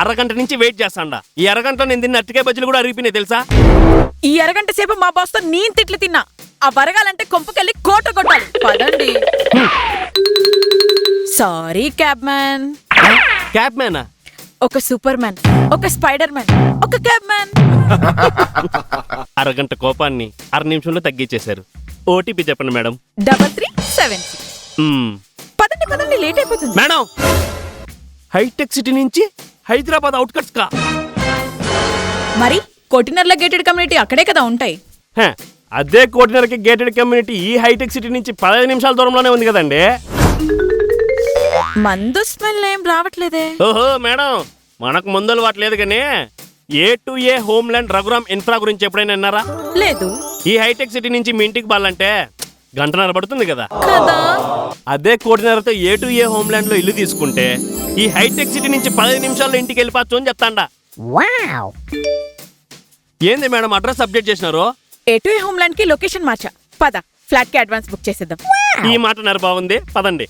అరగంట నుంచి వెయిట్ చేస్తాండా. ఈ అరగంటలో నేను తిన్న అరటికాయ బజ్జీలు కూడా అరిగిపోయినాయి తెలుసా? ఈ అరగంట సేపు మా బాస్తో నేను తిట్లు తిన్నా. ఆ వరగాలంటే కొంపకెళ్ళి కోట కొట్టాలి. పదండి. Sorry cab man. క్యాబ్ మ్యానా? ఒక సూపర్ మ్యాన్, ఒక స్పైడర్ మ్యాన్, ఒక క్యాబ్ మ్యాన్. అరగంట కోపాన్ని 6 నిమిషంలో తగ్గించేశారు. ఓటీపీ చెప్పండి మేడం. 3376. పదండి పదండి, లేట్ అయిపోతుంది. మేడం, హైటెక్ సిటీ నుంచి హైదరాబాద్ అవుట్కట్స్ కా? మరి కోటినర్ల గేటెడ్ కమ్యూనిటీ అక్కడే కదా ఉంటాయి. అదే కోటినరకి గేటెడ్ కమ్యూనిటీ ఈ హైటెక్ సిటీ నుంచి 15 నిమిషాల దూరంలోనే ఉంది కదండి. మందు స్మెల్ ఏం రావట్లేదే. ఓహో మేడం, మనకు ముందలు వాట్లేదు కానీ A2A హోమ్ల్యాండ్ రఘురామ్ ఇన్ఫ్రా గురించి ఎప్పుడైనా విన్నారా? లేదు. ఈ హైటెక్ సిటీ నుంచి మీ ఇంటికి బాలంటే గంటన్నర పడుతుంది కదా. అదే కోటిన్నరతో A2A హోమ్ల్యాండ్ లో ఇల్లు తీసుకుంటే ఈ హైటెక్ సిటీ నుంచి 15 నిమిషాల్లో ఇంటికి వెళ్ళిపోవచ్చు అని చెప్తాండా. ఏంది మేడం అడ్రస్ అప్డేట్ చేసినారు? A2A హోమ్ల్యాండ్ కి లొకేషన్ మార్చా. పద, ఫ్లాట్ కి అడ్వాన్స్ బుక్ చేసేద్దాం. ఈ మాట నర బాగుంది, పదండి.